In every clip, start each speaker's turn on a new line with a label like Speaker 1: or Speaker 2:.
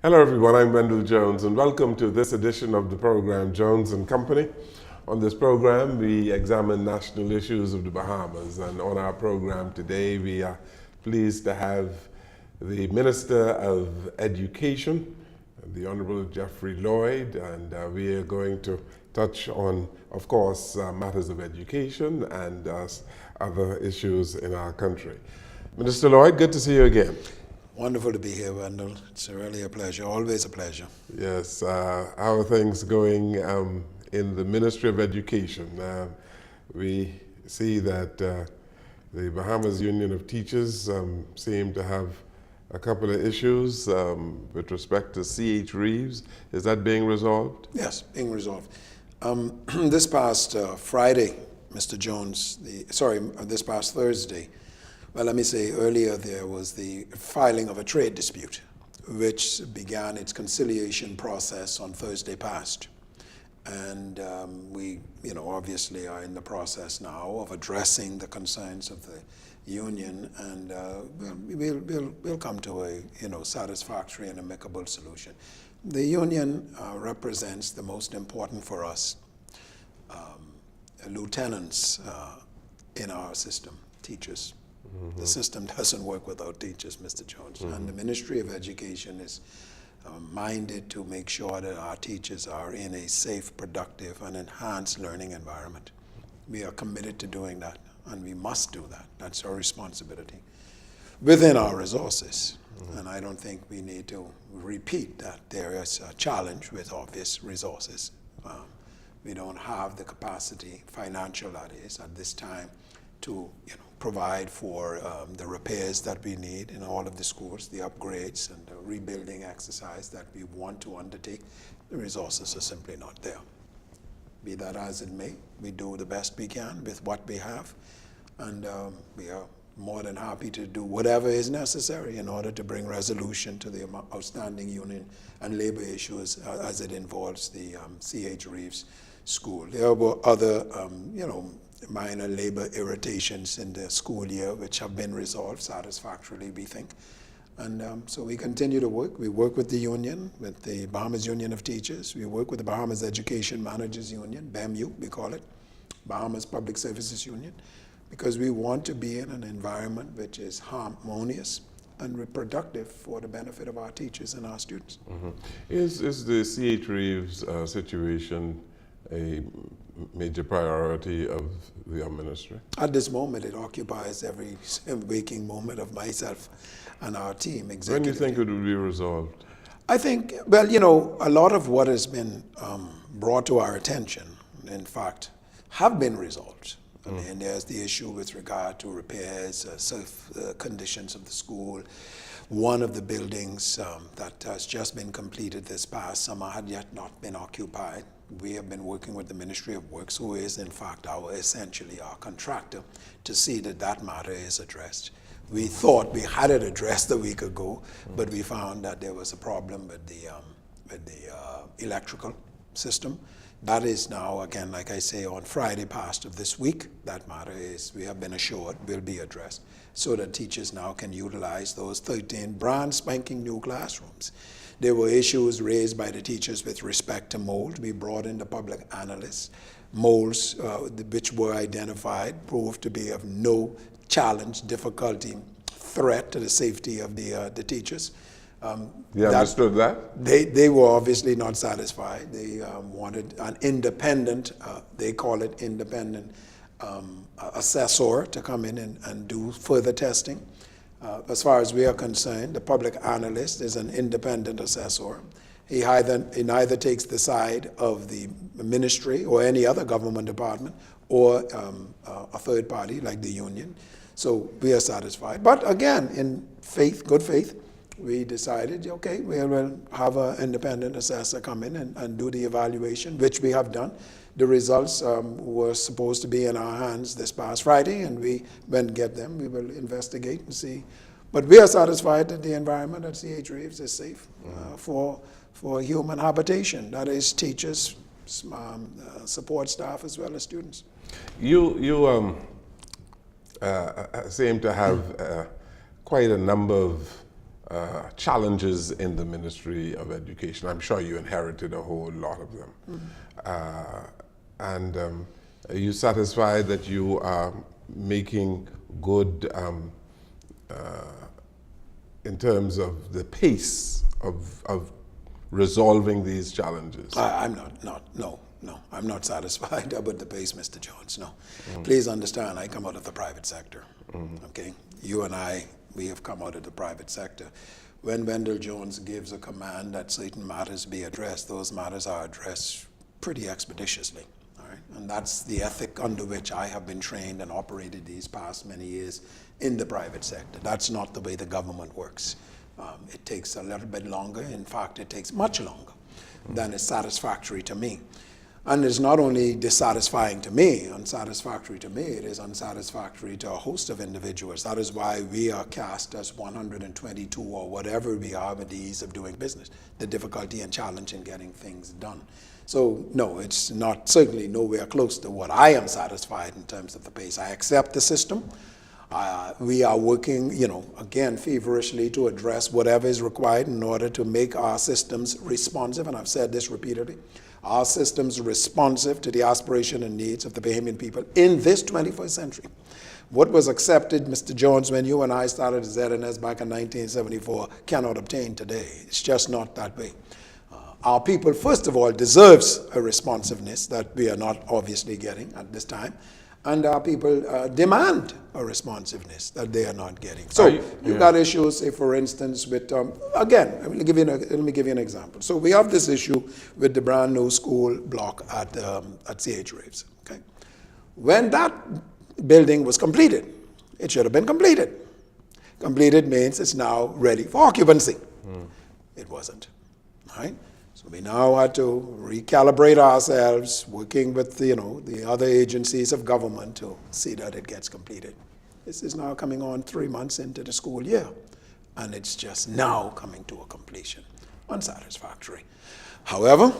Speaker 1: Hello everyone, I'm Wendell Jones and welcome to this edition of the program Jones and Company. On this program we examine national issues of the Bahamas, and on our program today we are pleased to have the Minister of Education, the Honorable Jeffrey Lloyd, and we are going to touch on, of course, matters of education and other issues in our country. Minister Lloyd, good to see you again.
Speaker 2: Wonderful to be here, Wendell. It's really a pleasure, always a pleasure.
Speaker 1: Yes, how are things going in the Ministry of Education? We see that the Bahamas Union of Teachers seem to have a couple of issues with respect to C.H. Reeves. Is that being resolved?
Speaker 2: Yes, being resolved. This past Friday, Mr. Jones, this past Thursday, well, let me say earlier there was the filing of a trade dispute, which began its conciliation process on Thursday past. And we, obviously are in the process now of addressing the concerns of the union, and we'll come to a satisfactory and amicable solution. The union represents the most important for us lieutenants in our system, teachers. Mm-hmm. The system doesn't work without teachers, Mr. Jones. Mm-hmm. And the Ministry of Education is minded to make sure that our teachers are in a safe, productive, and enhanced learning environment. We are committed to doing that, and we must do that. That's our responsibility within our resources. Mm-hmm. And I don't think we need to repeat that there is a challenge with obvious resources. We don't have the capacity, financial that is, at this time, to provide for the repairs that we need in all of the schools, the upgrades and the rebuilding exercise that we want to undertake. The resources are simply not there. Be that as it may, we do the best we can with what we have, and we are more than happy to do whatever is necessary in order to bring resolution to the outstanding union and labor issues as it involves the C.H. Reeves School. There were other, minor labor irritations in the school year which have been resolved satisfactorily, we think. And so we continue to work. We work with the union, with the Bahamas Union of Teachers. We work with the Bahamas Education Managers Union, BAMU, we call it, Bahamas Public Services Union, because we want to be in an environment which is harmonious and reproductive for the benefit of our teachers and our students.
Speaker 1: Mm-hmm. Is the C.H. Reeves situation a major priority of the ministry?
Speaker 2: At this moment, it occupies every waking moment of myself and our team.
Speaker 1: When do you think it will be resolved?
Speaker 2: I think, well, a lot of what has been brought to our attention, in fact, have been resolved. I mean, there's the issue with regard to repairs, safe conditions of the school. One of the buildings that has just been completed this past summer had yet not been occupied. We have been working with the Ministry of Works, who is in fact essentially our contractor, to see that that matter is addressed. We thought we had it addressed a week ago, but we found that there was a problem with the electrical system. That is now, again, like I say, on Friday past of this week, that matter is, we have been assured, will be addressed, so that teachers now can utilize those 13 brand spanking new classrooms. There were issues raised by the teachers with respect to mold. We brought in the public analysts. Molds which were identified proved to be of no challenge, difficulty, threat to the safety of the teachers.
Speaker 1: You understood that?
Speaker 2: They were obviously not satisfied. They wanted an independent, they call it independent assessor to come in and do further testing. As far as we are concerned, the public analyst is an independent assessor. He neither takes the side of the ministry or any other government department or a third party like the union. So we are satisfied. But again, in faith, good faith, we decided, okay, we will have an independent assessor come in and do the evaluation, which we have done. The results were supposed to be in our hands this past Friday, and we when get them, we will investigate and see. But we are satisfied that the environment at C.H. Reeves is safe for human habitation. That is teachers, support staff, as well as students.
Speaker 1: You seem to have quite a number of challenges in the Ministry of Education. I'm sure you inherited a whole lot of them. And are you satisfied that you are making good in terms of the pace of resolving these challenges?
Speaker 2: I'm no, I'm not satisfied with the pace, Mr. Jones, no. Please understand, I come out of the private sector, okay? You and I, we have come out of the private sector. When Wendell Jones gives a command that certain matters be addressed, those matters are addressed pretty expeditiously, all right? And that's the ethic under which I have been trained and operated these past many years in the private sector. That's not the way the government works. It takes a little bit longer. In fact, it takes much longer than is satisfactory to me. And it's not only dissatisfying to me, unsatisfactory to me, it is unsatisfactory to a host of individuals. That is why we are cast as 122 or whatever we are with the ease of doing business, the difficulty and challenge in getting things done. So no, it's not certainly nowhere close to what I am satisfied in terms of the pace. I accept the system. We are working, again, feverishly to address whatever is required in order to make our systems responsive, and I've said this repeatedly, our systems responsive to the aspiration and needs of the Bahamian people in this 21st century. What was accepted, Mr. Jones, when you and I started ZNS back in 1974 cannot obtain today. It's just not that way. Our people, first of all, deserves a responsiveness that we are not obviously getting at this time. And our people demand a responsiveness that they are not getting. So you've got issues, say for instance, with, again, let me give you an example. So we have this issue with the brand new school block at C.H. Raves, okay? When that building was completed, it should have been completed. Completed means it's now ready for occupancy. It wasn't, all right? So we now had to recalibrate ourselves, working with the other agencies of government to see that it gets completed. This is now coming on 3 months into the school year, and it's just now coming to a completion. Unsatisfactory. However,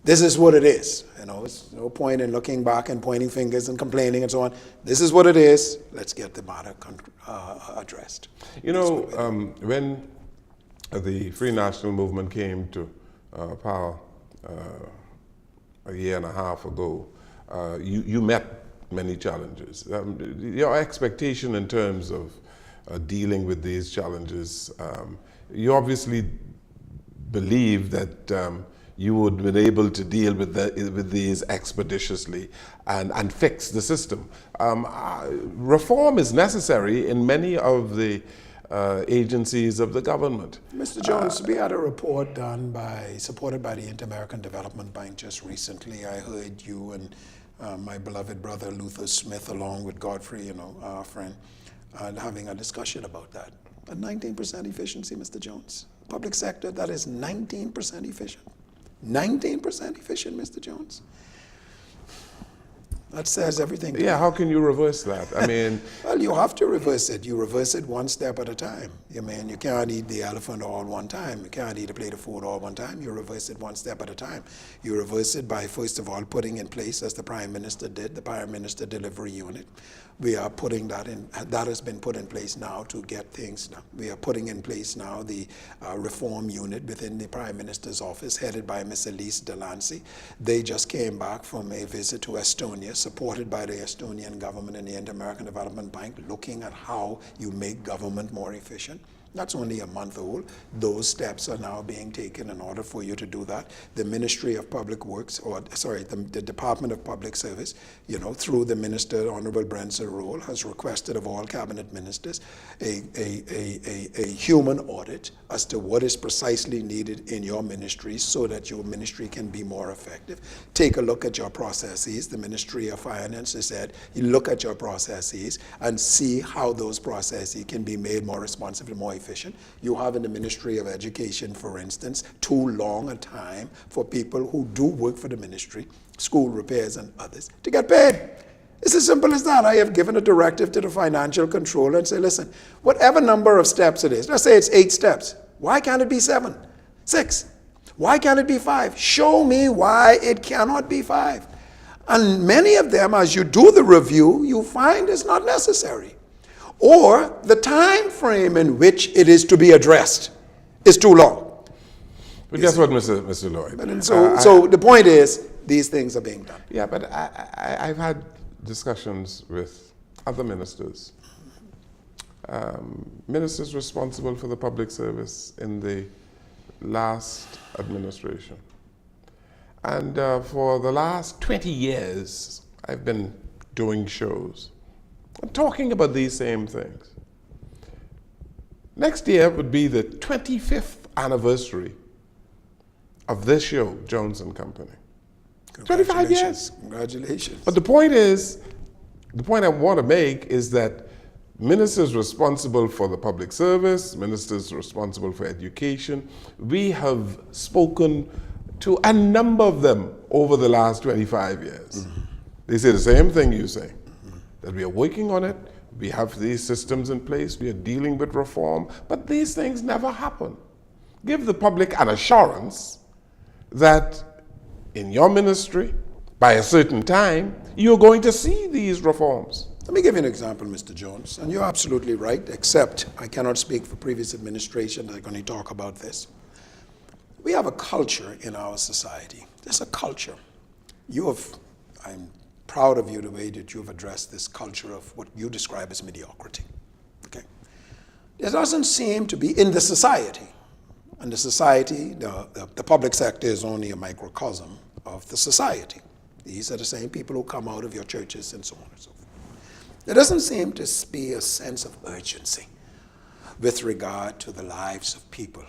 Speaker 2: this is what it is. It's no point in looking back and pointing fingers and complaining and so on. This is what it is. Let's get the matter addressed.
Speaker 1: When the Free National Movement came to power a year and a half ago, you met many challenges. Your expectation in terms of dealing with these challenges, you obviously believe that you would have been able to deal with these expeditiously and fix the system. Reform is necessary in many of the agencies of the government.
Speaker 2: Mr. Jones, we had a report supported by the Inter-American Development Bank just recently. I heard you and my beloved brother Luther Smith, along with Godfrey, our friend, having a discussion about that. At 19% efficiency, Mr. Jones. Public sector, that is 19% efficient. 19% efficient, Mr. Jones. That says everything.
Speaker 1: Yeah, how can you reverse that? I mean...
Speaker 2: Well, you have to reverse it. You reverse it one step at a time. You can't eat the elephant all one time. You can't eat a plate of food all one time. You reverse it one step at a time. You reverse it by, first of all, putting in place, as the Prime Minister did, the Prime Minister Delivery Unit. We are putting that in. That has been put in place now to get things done. We are putting in place now the reform unit within the Prime Minister's office, headed by Ms. Elise Delancey. They just came back from a visit to Estonia, supported by the Estonian government and the Inter-American Development Bank, looking at how you make government more efficient. That's only a month old. Those steps are now being taken in order for you to do that. The Ministry of Public Works, the Department of Public Service, through the Minister, Honorable Brent Roll, has requested of all cabinet ministers a human audit as to what is precisely needed in your ministry so that your ministry can be more effective. Take a look at your processes. The Ministry of Finance has said, you look at your processes and see how those processes can be made more responsive and more efficient. You have in the Ministry of Education, for instance, too long a time for people who do work for the ministry, school repairs and others, to get paid. It's as simple as that. I have given a directive to the financial controller and say, listen, whatever number of steps it is, let's say it's 8 steps. Why can't it be 7, 6? Why can't it be 5? Show me why it cannot be 5. And many of them, as you do the review, you find it's not necessary. or the time frame in which it is to be addressed is too long.
Speaker 1: But guess what, Mr. Lloyd?
Speaker 2: And so the point is, these things are being done.
Speaker 1: Yeah, but I've had discussions with other ministers, ministers responsible for the public service in the last administration. And for the last 20 years, I've been doing shows and talking about these same things. Next year would be the 25th anniversary of this show, Jones and Company. 25 years.
Speaker 2: Congratulations.
Speaker 1: But the point I want to make is that ministers responsible for the public service, ministers responsible for education, we have spoken to a number of them over the last 25 years. Mm-hmm. They say the same thing you say, that we are working on it, we have these systems in place, we are dealing with reform, but these things never happen. Give the public an assurance that in your ministry, by a certain time, you're going to see these reforms.
Speaker 2: Let me give you an example, Mr. Jones, and you're absolutely right, except I cannot speak for previous administration that are going to talk about this. We have a culture in our society. There's a culture. I'm proud of you the way that you've addressed this culture of what you describe as mediocrity. Okay? There doesn't seem to be in the society, and the society, the public sector is only a microcosm of the society. These are the same people who come out of your churches and so on and so forth. There doesn't seem to be a sense of urgency with regard to the lives of people.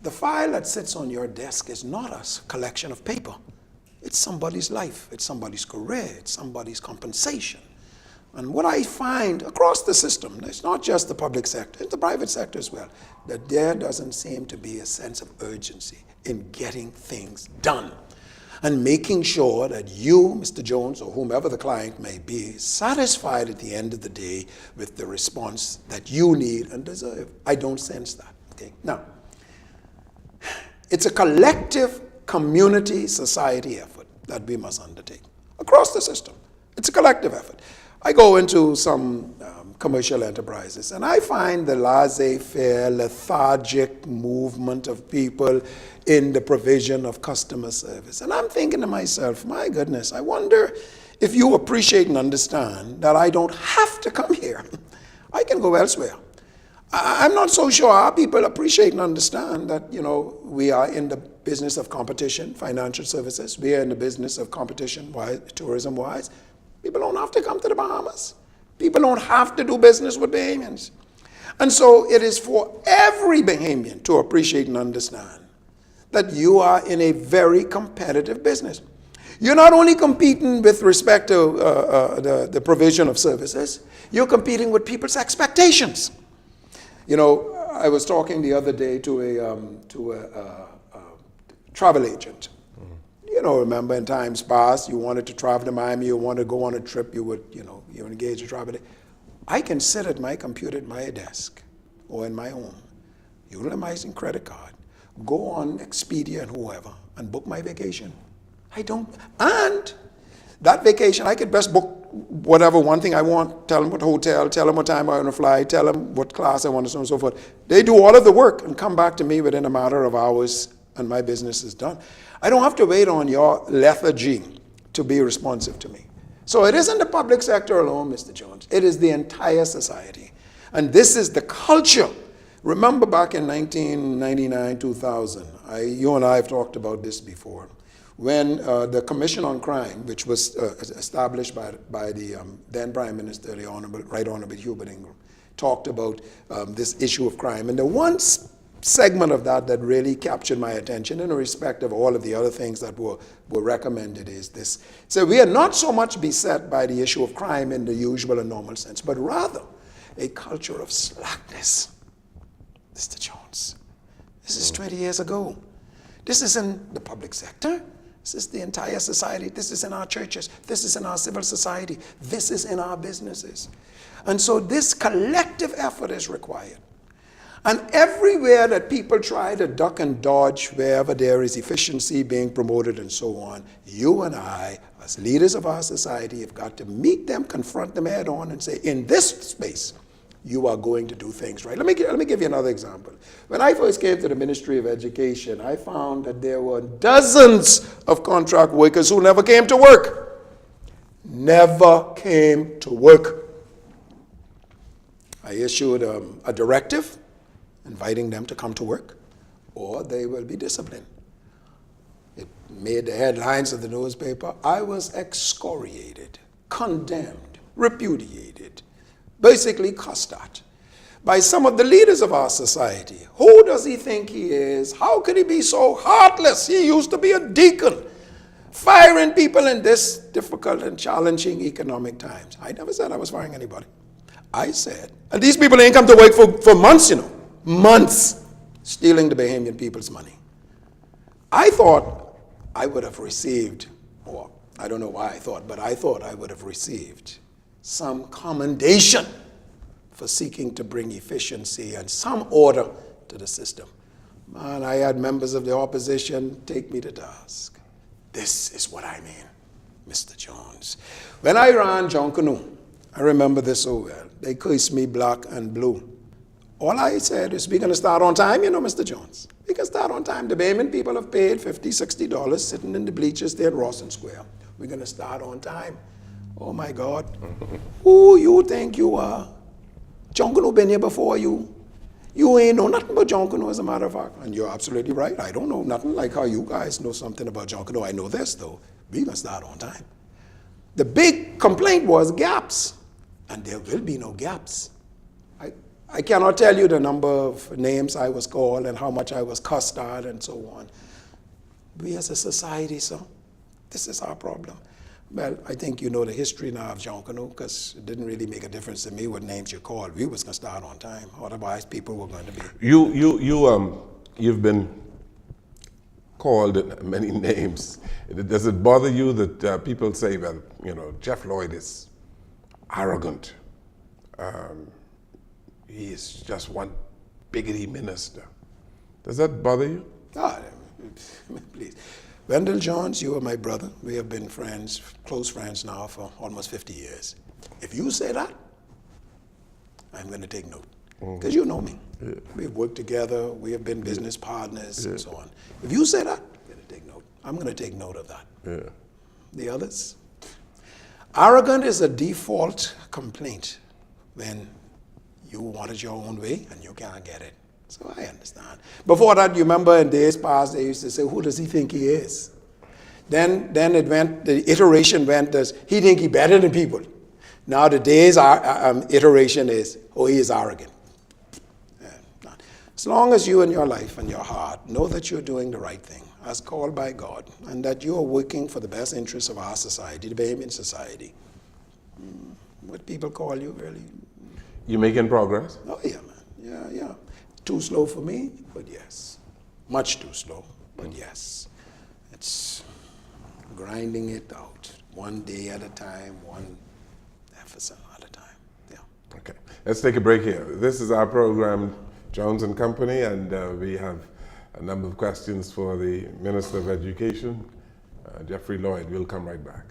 Speaker 2: The file that sits on your desk is not a collection of paper. It's somebody's life, it's somebody's career, it's somebody's compensation. And what I find across the system, it's not just the public sector, it's the private sector as well, that there doesn't seem to be a sense of urgency in getting things done and making sure that you, Mr. Jones, or whomever the client may be, is satisfied at the end of the day with the response that you need and deserve. I don't sense that. Okay? Now, it's a collective community society effort that we must undertake across the system. It's a collective effort. I go into some commercial enterprises and I find the laissez-faire, lethargic movement of people in the provision of customer service. And I'm thinking to myself, my goodness, I wonder if you appreciate and understand that I don't have to come here. I can go elsewhere. I'm not so sure our people appreciate and understand that, we are in the business of competition, financial services. We are in the business of competition, tourism-wise. People don't have to come to the Bahamas. People don't have to do business with Bahamians. And so it is for every Bahamian to appreciate and understand that you are in a very competitive business. You're not only competing with respect to the provision of services, you're competing with people's expectations. I was talking the other day to a travel agent. Remember in times past, you wanted to travel to Miami, you wanted to go on a trip, you would, you engage a travel agent. I can sit at my computer at my desk or in my home, utilizing credit card, go on Expedia and whoever, and book my vacation. And that vacation, I could best book whatever one thing I want, tell them what hotel, tell them what time I want to fly, tell them what class I want, and so on and so forth. They do all of the work and come back to me within a matter of hours, and my business is done. I don't have to wait on your lethargy to be responsive to me. So it isn't the public sector alone, Mr. Jones. It is the entire society. And this is the culture. Remember back in 1999, 2000, you and I have talked about this before, when the Commission on Crime, which was established by the then Prime Minister, the Right Honorable Hubert Ingram, talked about this issue of crime. And the one segment of that really captured my attention in respect of all of the other things that were recommended is this. So we are not so much beset by the issue of crime in the usual and normal sense, but rather a culture of slackness. Mr. Jones, this is 20 years ago. This is in the public sector. This is the entire society. This is in our churches. This is in our civil society. This is in our businesses. And so this collective effort is required. And everywhere that people try to duck and dodge, wherever there is efficiency being promoted and so on, you and I, as leaders of our society, have got to meet them, confront them head on and say, in this space, you are going to do things right. Let me give you another example. When I first came to the Ministry of Education, I found that there were dozens of contract workers who never came to work. Never came to work. I issued a directive inviting them to come to work, or they will be disciplined. It made the headlines of the newspaper. I was excoriated, condemned, repudiated, basically cussed at by some of the leaders of our society. Who does he think he is? How could he be so heartless? He used to be a deacon, firing people in this difficult and challenging economic times. I never said I was firing anybody. I said, and these people ain't come to work for months, months, stealing the Bahamian people's money. I thought I would have received, or I don't know why I thought, but I thought I would have received some commendation for seeking to bring efficiency and some order to the system. Man, I had members of the opposition take me to task. This is what I mean, Mr. Jones. When I ran John Canoe, I remember this so well. They cursed me black and blue. All I said is, we're going to start on time, Mr. Jones. We can start on time. The Bahamian people have paid $50, $60 sitting in the bleachers there at Rawson Square. We're going to start on time. Oh, my God. Who you think you are? John Canoe been here before you. You ain't know nothing about John Canoe, as a matter of fact. And you're absolutely right. I don't know nothing like how you guys know something about John Canoe. I know this, though. We're going to start on time. The big complaint was gaps. And there will be no gaps. I cannot tell you the number of names I was called and how much I was cussed at and so on. We as a society, so this is our problem. Well, I think you know the history now of John Canoe, because it didn't really make a difference to me what names you called. We was going to start on time. Otherwise, people were going to be...
Speaker 1: You've been called many names. Does it bother you that people say, well, Jeff Lloyd is arrogant? He is just one biggity minister. Does that bother you?
Speaker 2: Please. Wendell Jones, you are my brother. We have been friends, close friends now for almost 50 years. If you say that, I'm going to take note. Because you know me. Yeah. We've worked together. We have been business partners and so on. If you say that, I'm going to take note. I'm going to take note of that.
Speaker 1: Yeah.
Speaker 2: The others? Arrogant is a default complaint when you wanted your own way and you can't get it. So I understand. Before that, you remember in days past, they used to say, who does he think he is? Then it went, the iteration went as, he think he better than people. Now the day's iteration is, oh, he is arrogant. As long as you in your life and your heart know that you're doing the right thing, as called by God, and that you are working for the best interests of our society, the Bahamian society, what people call you really...
Speaker 1: You making progress?
Speaker 2: Oh, yeah, man. Yeah. Too slow for me, but yes. Much too slow, but yes. It's grinding it out, one day at a time, one deficit at a time. Yeah.
Speaker 1: Okay. Let's take a break here. This is our program, Jones and Company, and we have a number of questions for the Minister of Education, Jeffrey Lloyd. We'll come right back.